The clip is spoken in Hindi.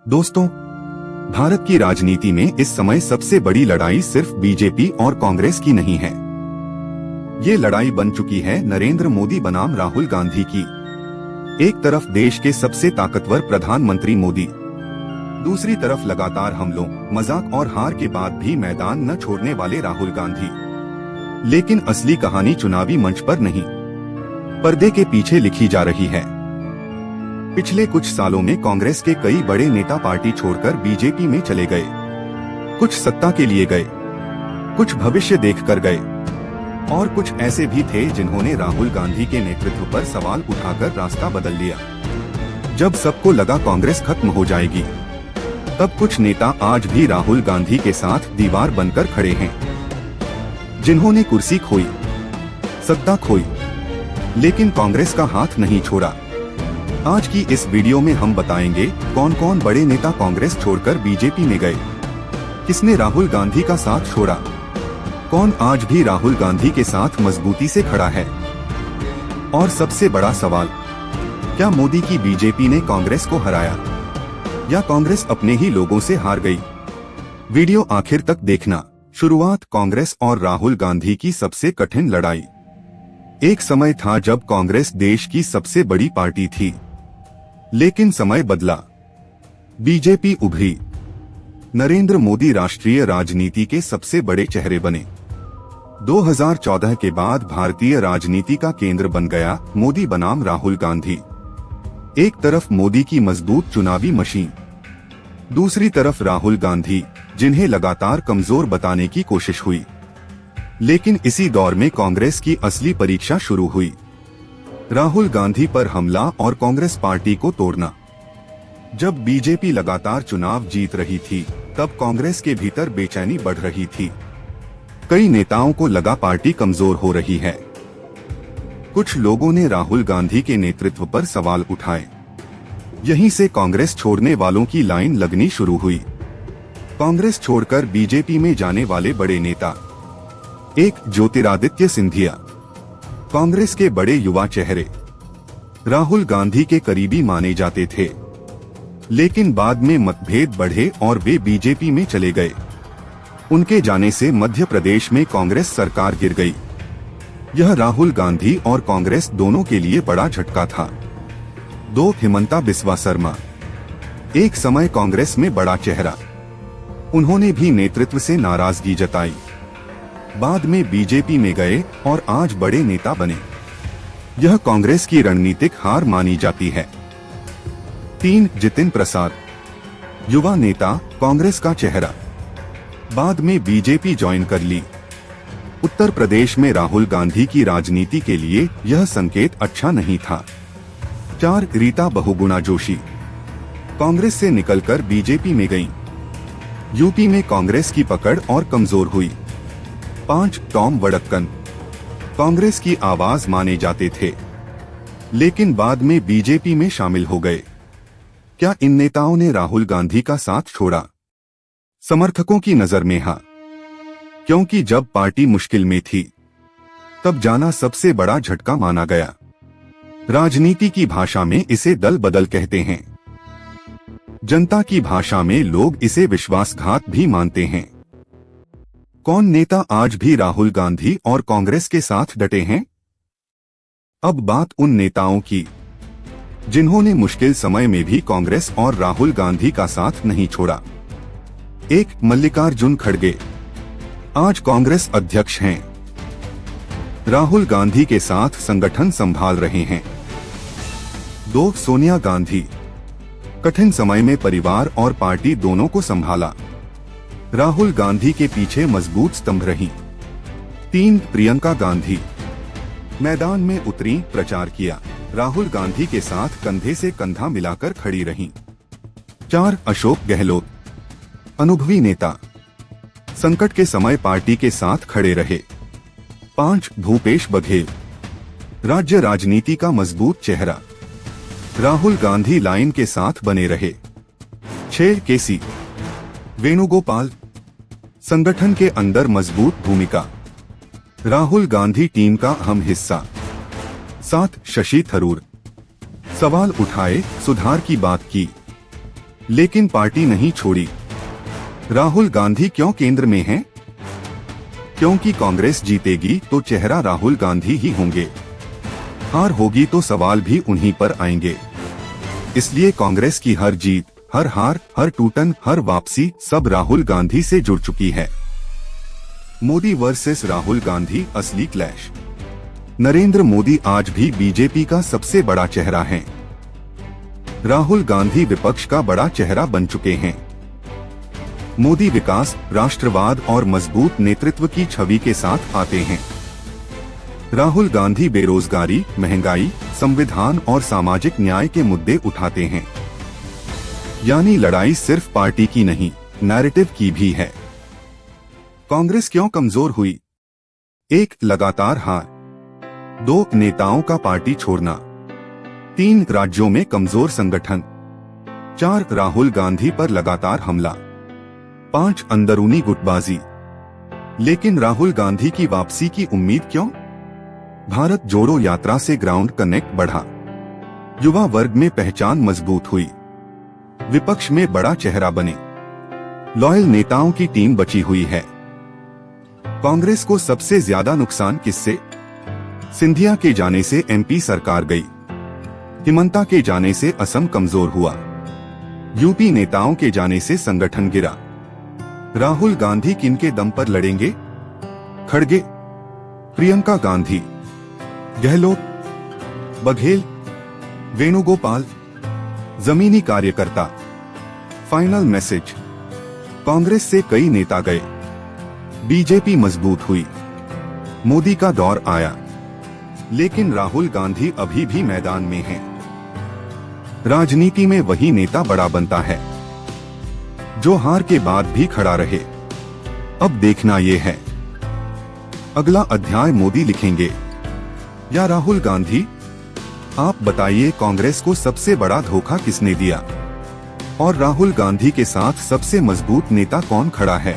दोस्तों, भारत की राजनीति में इस समय सबसे बड़ी लड़ाई सिर्फ बीजेपी और कांग्रेस की नहीं है। ये लड़ाई बन चुकी है नरेंद्र मोदी बनाम राहुल गांधी की। एक तरफ देश के सबसे ताकतवर प्रधानमंत्री मोदी, दूसरी तरफ लगातार हमलों, मजाक और हार के बाद भी मैदान न छोड़ने वाले राहुल गांधी। लेकिन असली कहानी चुनावी मंच पर नहीं, पर्दे के पीछे लिखी जा रही है। पिछले कुछ सालों में कांग्रेस के कई बड़े नेता पार्टी छोड़कर बीजेपी में चले गए। कुछ सत्ता के लिए गए, कुछ भविष्य देखकर गए, और कुछ ऐसे भी थे जिन्होंने राहुल गांधी के नेतृत्व पर सवाल उठाकर रास्ता बदल लिया। जब सबको लगा कांग्रेस खत्म हो जाएगी, तब कुछ नेता आज भी राहुल गांधी के साथ दीवार बनकर खड़े हैं। जिन्होंने कुर्सी खोई, सत्ता खोई, लेकिन कांग्रेस का हाथ नहीं छोड़ा। आज की इस वीडियो में हम बताएंगे कौन कौन बड़े नेता कांग्रेस छोड़कर बीजेपी में गए, किसने राहुल गांधी का साथ छोड़ा, कौन आज भी राहुल गांधी के साथ मजबूती से खड़ा है। और सबसे बड़ा सवाल, क्या मोदी की बीजेपी ने कांग्रेस को हराया या कांग्रेस अपने ही लोगों से हार गई? वीडियो आखिर तक देखना। शुरुआत कांग्रेस और राहुल गांधी की सबसे कठिन लड़ाई। एक समय था जब कांग्रेस देश की सबसे बड़ी पार्टी थी, लेकिन समय बदला, बीजेपी उभरी। नरेंद्र मोदी राष्ट्रीय राजनीति के सबसे बड़े चेहरे बने। 2014 के बाद भारतीय राजनीति का केंद्र बन गया मोदी बनाम राहुल गांधी। एक तरफ मोदी की मजबूत चुनावी मशीन, दूसरी तरफ राहुल गांधी, जिन्हें लगातार कमजोर बताने की कोशिश हुई। लेकिन इसी दौर में कांग्रेस की असली परीक्षा शुरू हुई। राहुल गांधी पर हमला और कांग्रेस पार्टी को तोड़ना। जब बीजेपी लगातार चुनाव जीत रही थी, तब कांग्रेस के भीतर बेचैनी बढ़ रही थी। कई नेताओं को लगा पार्टी कमजोर हो रही है। कुछ लोगों ने राहुल गांधी के नेतृत्व पर सवाल उठाए। यहीं से कांग्रेस छोड़ने वालों की लाइन लगनी शुरू हुई। कांग्रेस छोड़कर बीजेपी में जाने वाले बड़े नेता। एक, ज्योतिरादित्य सिंधिया, कांग्रेस के बड़े युवा चेहरे, राहुल गांधी के करीबी माने जाते थे। लेकिन बाद में मतभेद बढ़े और वे बीजेपी में चले गए। उनके जाने से मध्य प्रदेश में कांग्रेस सरकार गिर गई। यह राहुल गांधी और कांग्रेस दोनों के लिए बड़ा झटका था। 2, हिमंता बिस्वा शर्मा, एक समय कांग्रेस में बड़ा चेहरा। उन्होंने भी नेतृत्व से नाराजगी जताई, बाद में बीजेपी में गए और आज बड़े नेता बने। यह कांग्रेस की रणनीतिक हार मानी जाती है। 3, जितिन प्रसाद, युवा नेता, कांग्रेस का चेहरा, बाद में बीजेपी ज्वाइन कर ली। उत्तर प्रदेश में राहुल गांधी की राजनीति के लिए यह संकेत अच्छा नहीं था। 4, रीता बहुगुणा जोशी, कांग्रेस से निकलकर बीजेपी में गईं। यूपी में कांग्रेस की पकड़ और कमजोर हुई। 5, टॉम वडक्कन, कांग्रेस की आवाज माने जाते थे, लेकिन बाद में बीजेपी में शामिल हो गए। क्या इन नेताओं ने राहुल गांधी का साथ छोड़ा? समर्थकों की नजर में हाँ, क्योंकि जब पार्टी मुश्किल में थी, तब जाना सबसे बड़ा झटका माना गया। राजनीति की भाषा में इसे दल बदल कहते हैं। जनता की भाषा में लोग इसे विश्वासघात भी मानते हैं। कौन नेता आज भी राहुल गांधी और कांग्रेस के साथ डटे हैं? अब बात उन नेताओं की जिन्होंने मुश्किल समय में भी कांग्रेस और राहुल गांधी का साथ नहीं छोड़ा। 1, मल्लिकार्जुन खड़गे, आज कांग्रेस अध्यक्ष हैं। राहुल गांधी के साथ संगठन संभाल रहे हैं। 2, सोनिया गांधी, कठिन समय में परिवार और पार्टी दोनों को संभाला। राहुल गांधी के पीछे मजबूत स्तंभ रही। 3, प्रियंका गांधी, मैदान में उतरी, प्रचार किया, राहुल गांधी के साथ कंधे से कंधा मिलाकर खड़ी रहीं। 4, अशोक गहलोत, अनुभवी नेता, संकट के समय पार्टी के साथ खड़े रहे। 5, भूपेश बघेल, राज्य राजनीति का मजबूत चेहरा, राहुल गांधी लाइन के साथ बने रहे। 6, केसी वेणुगोपाल, संगठन के अंदर मजबूत भूमिका, राहुल गांधी टीम का अहम हिस्सा। 7, शशि थरूर, सवाल उठाए, सुधार की बात की। लेकिन पार्टी नहीं छोड़ी। राहुल गांधी क्यों केंद्र में हैं? क्योंकि कांग्रेस जीतेगी तो चेहरा राहुल गांधी ही होंगे, हार होगी तो सवाल भी उन्हीं पर आएंगे। इसलिए कांग्रेस की हर जीत, हर हार, हर टूटन, हर वापसी सब राहुल गांधी से जुड़ चुकी है। मोदी वर्सेस राहुल गांधी असली क्लैश। नरेंद्र मोदी आज भी बीजेपी का सबसे बड़ा चेहरा हैं। राहुल गांधी विपक्ष का बड़ा चेहरा बन चुके हैं। मोदी विकास, राष्ट्रवाद और मजबूत नेतृत्व की छवि के साथ आते हैं। राहुल गांधी बेरोजगारी, महंगाई, संविधान और सामाजिक न्याय के मुद्दे उठाते हैं। यानी लड़ाई सिर्फ पार्टी की नहीं, नैरेटिव की भी है। कांग्रेस क्यों कमजोर हुई? 1. लगातार हार। 2. नेताओं का पार्टी छोड़ना। 3. राज्यों में कमजोर संगठन। 4. राहुल गांधी पर लगातार हमला। 5. अंदरूनी गुटबाजी। लेकिन राहुल गांधी की वापसी की उम्मीद क्यों? भारत जोड़ो यात्रा से ग्राउंड कनेक्ट बढ़ा, युवा वर्ग में पहचान मजबूत हुई, विपक्ष में बड़ा चेहरा बने, लॉयल नेताओं की टीम बची हुई है। कांग्रेस को सबसे ज्यादा नुकसान किससे? सिंधिया के जाने से एमपी सरकार गई, हिमंता के जाने से असम कमजोर हुआ, यूपी नेताओं के जाने से संगठन गिरा। राहुल गांधी किनके दम पर लड़ेंगे? खड़गे, प्रियंका गांधी, गहलोत, बघेल, वेणुगोपाल, जमीनी कार्यकर्ता। Final message. कांग्रेस से कई नेता गए, बीजेपी मजबूत हुई, मोदी का दौर आया, लेकिन राहुल गांधी अभी भी मैदान में हैं। राजनीति में वही नेता बड़ा बनता है जो हार के बाद भी खड़ा रहे। अब देखना ये है, अगला अध्याय मोदी लिखेंगे या राहुल गांधी? आप बताइए, कांग्रेस को सबसे बड़ा धोखा किसने दिया और राहुल गांधी के साथ सबसे मजबूत नेता कौन खड़ा है?